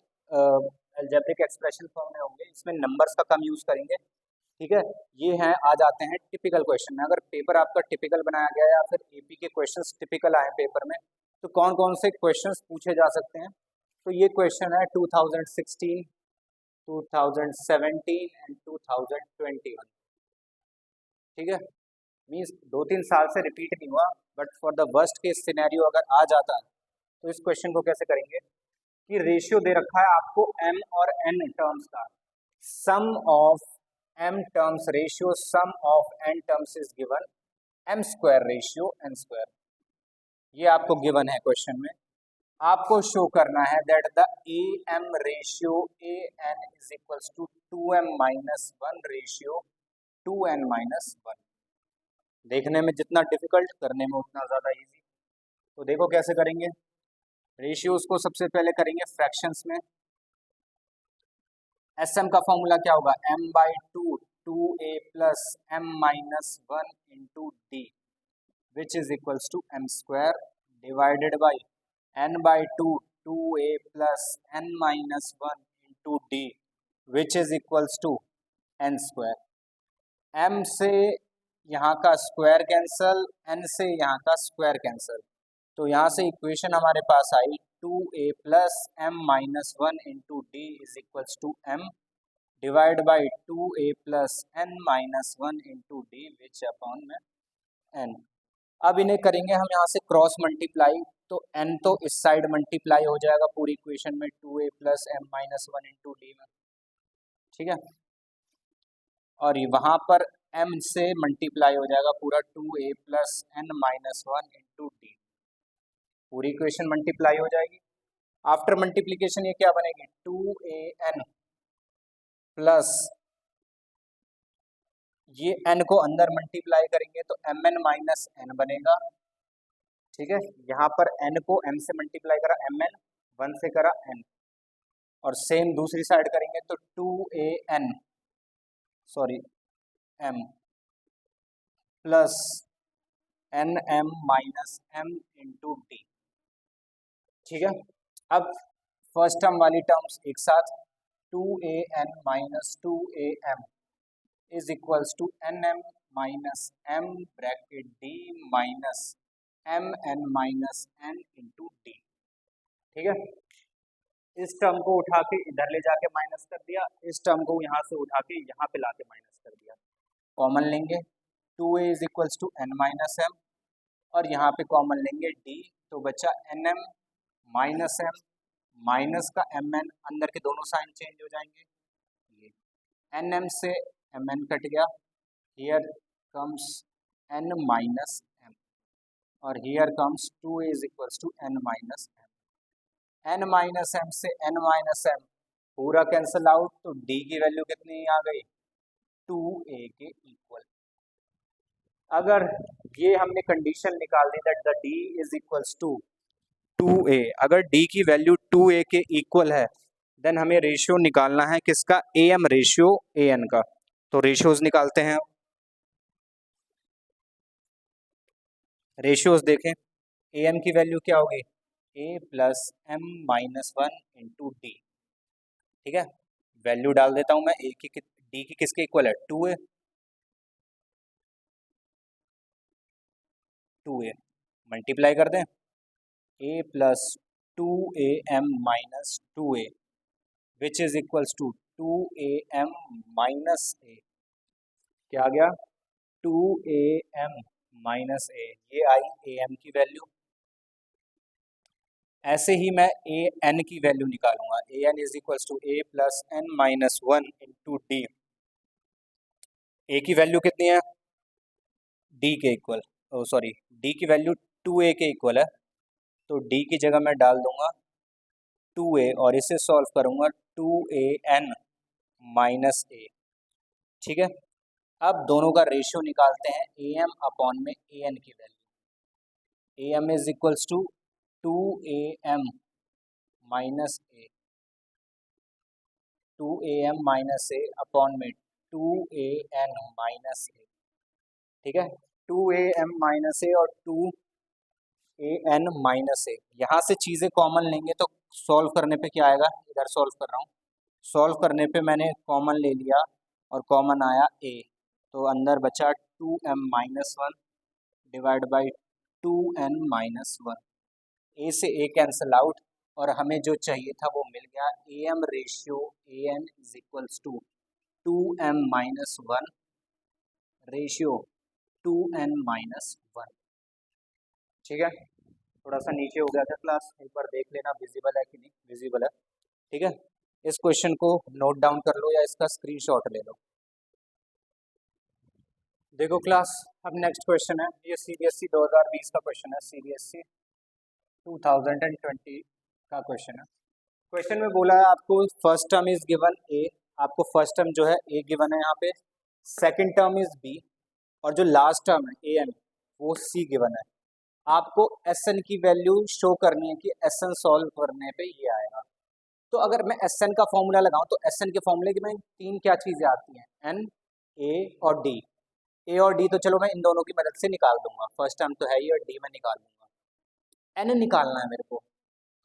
अलजेब्रिक एक्सप्रेशन फॉर्म में होंगे, इसमें नंबर्स का कम यूज़ करेंगे, ठीक है। ये हैं आ जाते हैं टिपिकल क्वेश्चन में। अगर पेपर आपका टिपिकल बनाया गया है या फिर एपी के क्वेश्चंस टिपिकल आए पेपर में तो कौन कौन से क्वेश्चंस पूछे जा सकते हैं? तो ये क्वेश्चन है 2016, 2017 एंड 2021, ठीक है, मीन्स 2-3 साल से रिपीट नहीं हुआ, but for the worst case scenario अगर आ जाता है तो इस क्वेश्चन को कैसे करेंगे कि रेशियो दे रखा है आपको m और n टर्म्स का, sum of m terms ratio sum of n terms is given m square ratio n square. ये आपको गिवन है क्वेश्चन में। आपको शो करना है that the a m ratio a n is equals to 2m minus 1 ratio 2n minus 1। देखने में जितना डिफिकल्ट, करने में उतना ज़्यादा इजी। तो देखो कैसे करेंगे। रेशियोज को सबसे पहले करेंगे फ्रैक्शंस में। एस एम का फॉर्मूला क्या होगा, m by two 2a plus m minus 1 into D which is equals to m square divided by n by two 2a plus n minus 1 into D which is equals to n square. m से यहाँ का स्क्वायर कैंसल, n से यहाँ का स्क्वायर कैंसल, तो यहाँ से इक्वेशन हमारे पास आई 2a plus m minus 1 into d is equals to m divide by 2a plus n minus 1 into D which upon में n। अब इन्हें करेंगे हम यहाँ से क्रॉस मल्टीप्लाई, तो n तो इस साइड मल्टीप्लाई हो जाएगा पूरी इक्वेशन में 2a plus m minus 1 into d में, ठीक है। और वहाँ पर m से मल्टीप्लाई हो जाएगा पूरा 2a plus n minus 1 into D, पूरी इक्वेशन मल्टीप्लाई हो जाएगी। आफ्टर मल्टीप्लीकेशन ये क्या बनेगी, 2an प्लस ये n को अंदर मल्टीप्लाई करेंगे तो mn माइनस n बनेगा, ठीक है। यहाँ पर n को m से मल्टीप्लाई करा mn, 1 से करा n, और सेम दूसरी साइड करेंगे तो 2an sorry m plus nm minus m into d, ठीक है। अब फर्स्ट टर्म वाली टर्म्स एक साथ 2an minus 2am is equals to nm minus m bracket d minus mn minus n into d, ठीक है। इस टर्म को उठा के इधर ले जाके माइनस कर दिया, इस टर्म को यहाँ से उठा के यहाँ पे लाके माइनस कर दिया। कॉमन लेंगे 2a is equals to n minus m, और यहाँ पे कॉमन लेंगे d, तो बचा nm माइनस m, माइनस का mn, अंदर के दोनों साइन चेंज हो जाएंगे, ये nm से mn कट गया, here comes n minus m, और here comes 2a is equals to n minus m। n minus m से n माइनस m पूरा कैंसिल आउट, तो d की वैल्यू कितनी आ गई, 2a के इक्वल। अगर ये हमने कंडीशन निकाल दी that the d is equals to 2a, अगर d की वैल्यू 2a के इक्वल है देन हमें रेशियो निकालना है किसका, am रेशियो an का। तो रेशियोज निकालते हैं। रेशियोज देखें, am की वैल्यू क्या होगी, a plus m minus 1 into d, ठीक है। वैल्यू डाल देता हूं मैं, a की d की किसके इक्वल है, 2a, 2a मल्टीप्लाई कर दें, a plus 2am minus 2a which is equals to 2am minus a, क्या आ गया 2am माइनस a, ये आई am की वैल्यू। ऐसे ही मैं an की वैल्यू निकालूंगा, an is equals to a plus n minus 1 into D, a की वैल्यू कितनी है, d के इक्वल, सॉरी d की वैल्यू 2a के इक्वल है, तो d की जगह मैं डाल दूंगा 2a और इसे सॉल्व करूंगा 2an माइनस a, ठीक है। अब दोनों का रेशियो निकालते हैं am अपॉन में an की value, am is equals to 2am minus a, 2am minus a upon में 2an माइनस a, ठीक है। 2am माइनस a और 2an माइनस a, यहाँ से चीज़ें कॉमन लेंगे तो सॉल्व करने पे क्या आएगा, इधर सॉल्व कर रहा हूँ, सॉल्व करने पे मैंने कॉमन ले लिया और कॉमन आया a, तो अंदर बचा 2m minus 1 divide by 2n minus 1, a से a कैंसिल आउट, और हमें जो चाहिए था वो मिल गया, am ratio an is equals to 2m minus 1 ratio 2n minus 1, ठीक है। थोड़ा सा नीचे हो गया था क्लास, एक बार देख लेना विजिबल है कि नहीं, विजिबल है, ठीक है। इस क्वेश्चन को नोट डाउन कर लो या इसका स्क्रीनशॉट ले लो। देखो क्लास, अब नेक्स्ट क्वेश्चन है, ये सीबीएसई 2020 का क्वेश्चन है, सीबीएसई 2020 का क्वेश्चन है। क्वेश्चन में बोला है आपको फर्स्ट टर्म इज गिवन ए, आपको फर्स्ट टर्म जो है ए गिवन है यहाँ पे, सेकंड टर्म इज बी, और जो लास्ट टर्म है ए एन वो सी गिवन है। आपको एस एन की वैल्यू शो करनी है कि एस एन सॉल्व करने पे ये आएगा। तो अगर मैं एस एन का फॉर्मूला लगाऊं तो एस एन के फॉर्मूले में तीन क्या चीज़ें आती हैं, एन, ए और डी। ए और डी तो चलो मैं इन दोनों की मदद से निकाल दूंगा, फर्स्ट टर्म तो है ही और डी में निकाल दूंगा। एन निकालना है मेरे को।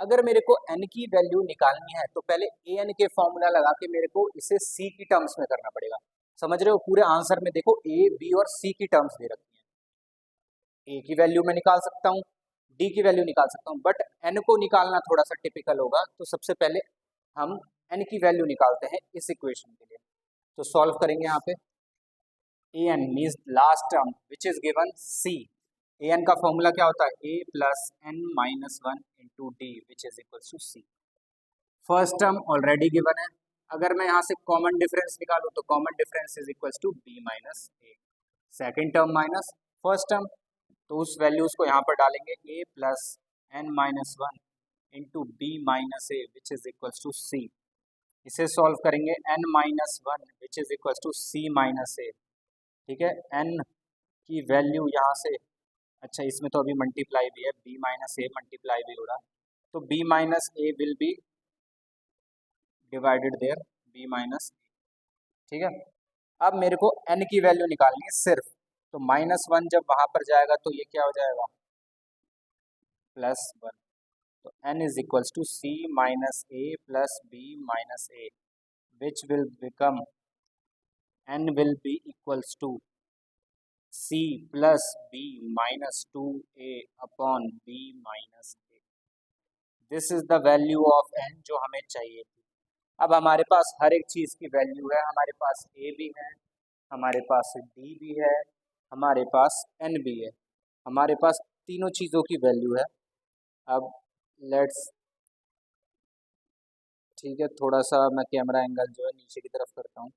अगर मेरे को एन की वैल्यू निकालनी है तो पहले ए एन के फॉर्मूला लगा के मेरे को इसे सी की टर्म्स में करना पड़ेगा। समझ रहे हो? पूरे आंसर में देखो ए, बी और सी की टर्म्स दे रखी है। ए की वैल्यू मैं निकाल सकता हूँ, डी की वैल्यू निकाल सकता हूँ, बट एन को निकालना थोड़ा सा टिपिकल होगा। तो सबसे पहले हम एन की वैल्यू निकालते हैं इस इक्वेशन के लिए। तो सॉल्व करेंगे यहाँ पे। A n means last term which is given c. A n का फॉर्मूला क्या होता है, a plus N minus one into D which is equal to c. First term already given है, अगर मैं यहाँ से कॉमन डिफरेंस निकालूँ तो common difference is equal to b minus a. Second term minus first term, तो उस वैल्यूज को यहाँ पर डालेंगे, a plus N minus one into b minus A which is equal to c. इसे सॉल्व करेंगे, n minus one which is equal to C minus a. ठीक है, एन की वैल्यू यहाँ से, अच्छा इसमें तो अभी मल्टीप्लाई भी है, बी माइनस ए मल्टीप्लाई भी हो रहा, तो b minus a will be divided there b minus a. ठीक है, अब मेरे को एन की वैल्यू निकालनी है सिर्फ, तो माइनस वन जब वहाँ पर जाएगा तो ये क्या हो जाएगा, प्लस वन। तो N is equals to C minus A plus B minus A which will become, N will be equals to C plus B minus two A upon B minus A. This is the value of N जो हमें चाहिए थी। अब हमारे पास हर एक चीज़ की वैल्यू है, हमारे पास ए भी है, हमारे पास डी भी है, हमारे पास एन भी है, हमारे पास तीनों चीज़ों की वैल्यू है। अब लेट्स, ठीक है, थोड़ा सा मैं कैमरा एंगल जो है नीचे की तरफ करता हूँ।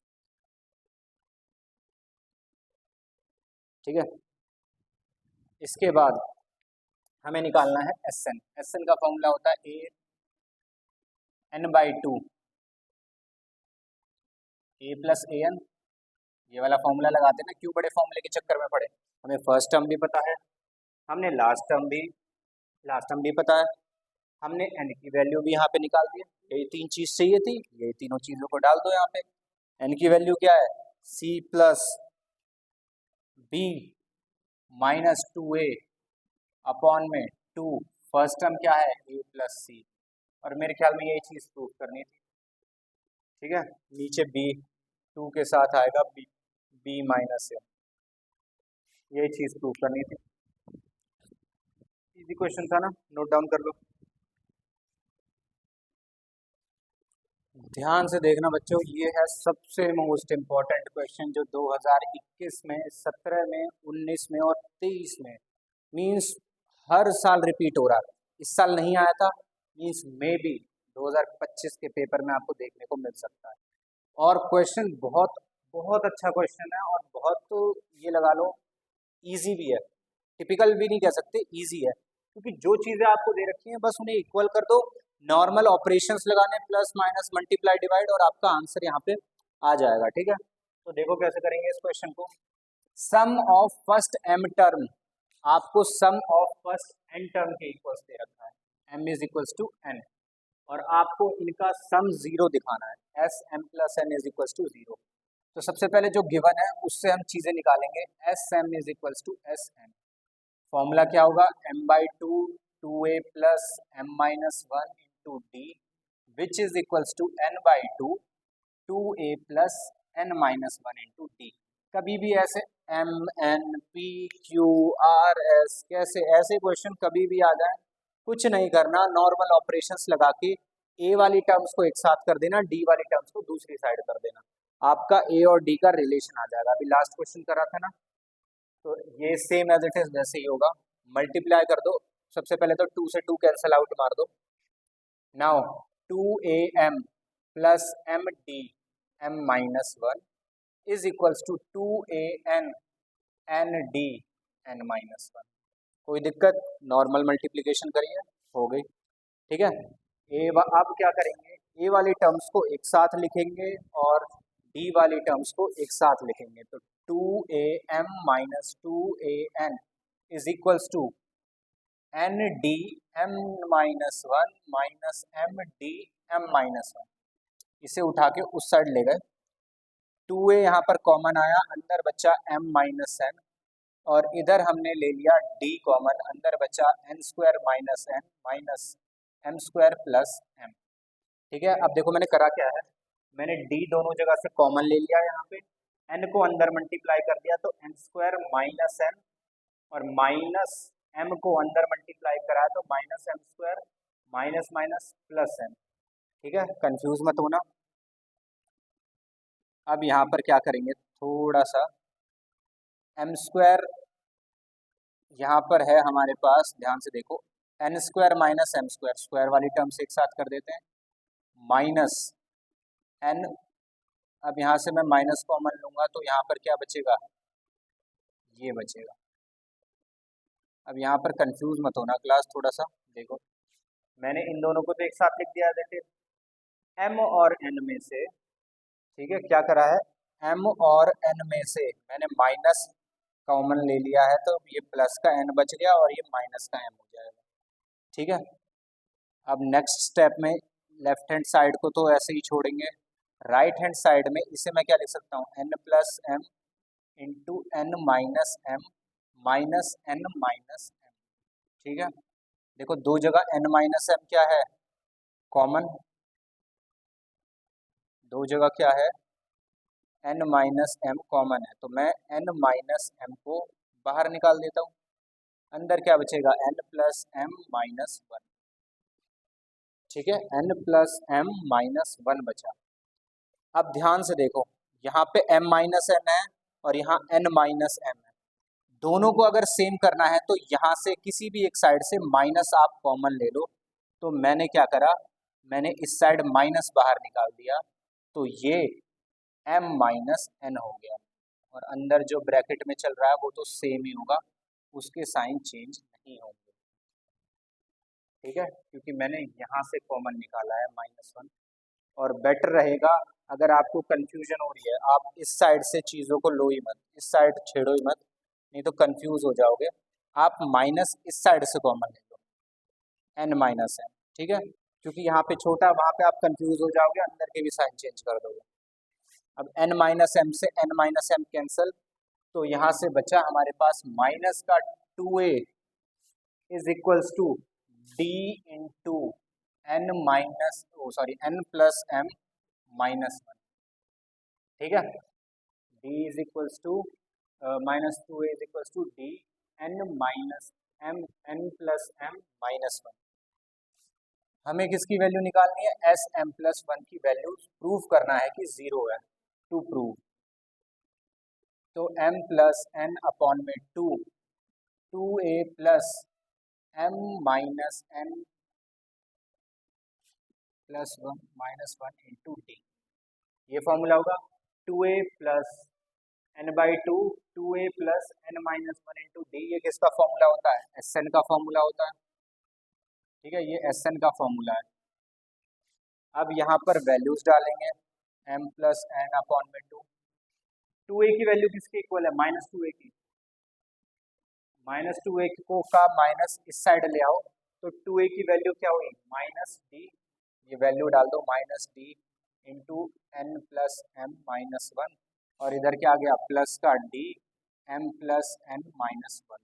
ठीक है, इसके बाद हमें निकालना है एस एन। एस एन का फॉर्मूला होता है a n by two, A plus a n, ये वाला फॉर्मूला लगाते हैं ना, क्यों बड़े फॉर्मूले के चक्कर में पड़े। हमें फर्स्ट टर्म भी पता है, हमने लास्ट टर्म भी पता है, हमने एन की वैल्यू भी यहाँ पे निकाल दी। यही तीन चीज़ चाहिए थी, यही तीनों चीज़ों को डाल दो यहाँ पे। एन की वैल्यू क्या है, c plus B minus two ए अपॉन में टू, फर्स्ट टर्म क्या है ए प्लस सी, और मेरे ख्याल में यही चीज़ प्रूव करनी थी। ठीक है, नीचे बी टू के साथ आएगा बी, बी माइनस ए, यही चीज़ प्रूव करनी थी। इजी क्वेश्चन था ना, नोट डाउन कर लो। ध्यान से देखना बच्चों, ये है सबसे मोस्ट इम्पॉर्टेंट क्वेश्चन जो 2021 में, 17 में, 19 में और 23 में, मीन्स हर साल रिपीट हो रहा है। इस साल नहीं आया था, मीन्स मे बी 2025 के पेपर में आपको देखने को मिल सकता है। और क्वेश्चन बहुत बहुत अच्छा क्वेश्चन है, और बहुत, तो ये लगा लो ईजी भी है, टिपिकल भी नहीं कह सकते, ईजी है, क्योंकि जो चीज़ें आपको दे रखी हैं बस उन्हें इक्वल कर दो, नॉर्मल ऑपरेशंस लगाने, प्लस माइनस मल्टीप्लाई डिवाइड, और आपका आंसर यहाँ पे आ जाएगा। ठीक है, तो देखो कैसे करेंगे इस क्वेश्चन को। Sum of first M term, आपको sum of first N term के इक्वल्स दे रखा है, M is equals to N, और आपको इनका सम जीरो दिखाना है, S M plus N is equals to zero. तो सबसे पहले जो गिवन है उससे हम चीज़ें निकालेंगे, S M is equals to S N. Formula क्या होगा, M by two, two A plus M minus one into D which is equals to N by two, two A plus N minus one into D. कभी भी ऐसे M N P Q R S, कैसे ऐसे क्वेश्चन कभी भी आ जाए, कुछ नहीं करना, नॉर्मल ऑपरेशंस लगा के ए वाली टर्म्स को एक साथ कर देना, डी वाली टर्म्स को दूसरी साइड कर देना, आपका ए और डी का रिलेशन आ जाएगा। अभी लास्ट क्वेश्चन करा था ना, तो ये सेम एज इट इज वैसे ही होगा, मल्टीप्लाई कर दो, सबसे पहले तो टू से टू कैंसिल आउट मार दो। Now two A M plus M D M minus one is equals to 2a n N D N minus one. कोई दिक्कत? नॉर्मल मल्टीप्लिकेशन करिए, हो गई। ठीक है, अब क्या करेंगे, ए वाली टर्म्स को एक साथ लिखेंगे और डी वाली टर्म्स को एक साथ लिखेंगे। तो 2am माइनस 2an is equals to N D M minus one minus M D M minus one. इसे उठा के उस साइड ले गए, 2a यहाँ पर कॉमन आया, अंदर बचा m माइनस एन, और इधर हमने ले लिया d कॉमन, अंदर बचा n square minus N minus m square plus m। ठीक है, अब देखो मैंने करा क्या है, मैंने d दोनों जगह से कॉमन ले लिया, यहाँ पे n को अंदर मल्टीप्लाई कर दिया तो n स्क्वायर माइनस n, और माइनस m को अंदर मल्टीप्लाई करा तो minus m square minus minus plus m। ठीक है, कंफ्यूज मत होना। अब यहाँ पर क्या करेंगे, थोड़ा सा m स्क्वायर यहाँ पर है हमारे पास, ध्यान से देखो, n square minus m square, square वाली टर्म्स एक साथ कर देते हैं, माइनस n। अब यहाँ से मैं माइनस कॉमन लूँगा तो यहाँ पर क्या बचेगा, ये बचेगा। अब यहाँ पर कंफ्यूज मत होना क्लास, थोड़ा सा देखो, मैंने इन दोनों को तो एक साथ लिख दिया, देखिए m और n में से, ठीक है, क्या करा है, m और n में से मैंने माइनस कॉमन ले लिया है, तो ये प्लस का n बच गया और ये माइनस का m हो जाएगा। ठीक है, अब नेक्स्ट स्टेप में लेफ्ट हैंड साइड को तो ऐसे ही छोड़ेंगे, राइट हैंड साइड में इसे मैं क्या लिख सकता हूँ, n plus m into n minus m minus n minus m। ठीक है, देखो दो जगह n माइनस m क्या है, कॉमन, दो जगह क्या है, n माइनस m कॉमन है, तो मैं n माइनस m को बाहर निकाल देता हूँ, अंदर क्या बचेगा, n plus m minus one. ठीक है, n plus m minus one बचा। अब ध्यान से देखो, यहाँ पे m माइनस n है और यहाँ n माइनस m है, दोनों को अगर सेम करना है तो यहाँ से किसी भी एक साइड से माइनस आप कॉमन ले लो। तो मैंने क्या करा, मैंने इस साइड माइनस बाहर निकाल दिया, तो ये m माइनस n हो गया, और अंदर जो ब्रैकेट में चल रहा है वो तो सेम ही होगा, उसके साइन चेंज नहीं होंगे। ठीक है, क्योंकि मैंने यहाँ से कॉमन निकाला है माइनस वन। और बेटर रहेगा, अगर आपको कंफ्यूजन हो रही है, आप इस साइड से चीज़ों को लो ही मत, इस साइड छेड़ो ही मत, नहीं तो कंफ्यूज हो जाओगे। आप माइनस इस साइड से कॉमन ले लो, n माइनस m। ठीक है, क्योंकि यहाँ पे छोटा, वहाँ पे आप कंफ्यूज हो जाओगे, अंदर के भी साइन चेंज कर दोगे। अब n माइनस m से n माइनस m कैंसिल, तो यहाँ से बचा हमारे पास माइनस का 2a is equals to d into n minus n plus m minus one. ठीक है, d is equals to minus 2a is equals to d n minus m n plus m minus one. हमें किसकी वैल्यू निकालनी है, एस एम प्लस वन की वैल्यू प्रूव करना है कि जीरो है, टू प्रूव। तो m प्लस n अपॉन में 2a plus m minus n plus one minus one into d, ये फॉर्मूला होगा 2a plus n by 2a plus n minus one into d. ये किसका फॉर्मूला होता है, एस एन का फॉर्मूला होता है। ठीक है, ये एस एन का फॉर्मूला है। अब यहाँ पर वैल्यूज डालेंगे, m प्लस n अपॉन में 2a की वैल्यू किसके इक्वल है, माइनस 2a की, माइनस 2a को का माइनस इस साइड ले आओ, तो 2a की वैल्यू क्या हुई, माइनस डी, ये वैल्यू डाल दो minus D into N plus M minus one, और इधर क्या आ गया, प्लस का D M plus N minus one.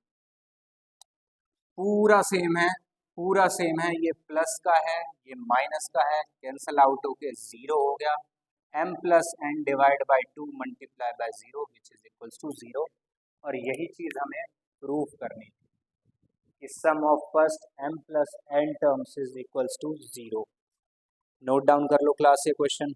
पूरा सेम है, पूरा सेम है, ये प्लस का है, ये माइनस का है, कैंसल आउट होके जीरो हो गया, m plus n divide by 2 multiply by zero which is equals to zero. और यही चीज़ हमें प्रूफ करनी है कि sum of first m plus n terms is equals to zero. Note down कर लो क्लास ये क्वेश्चन।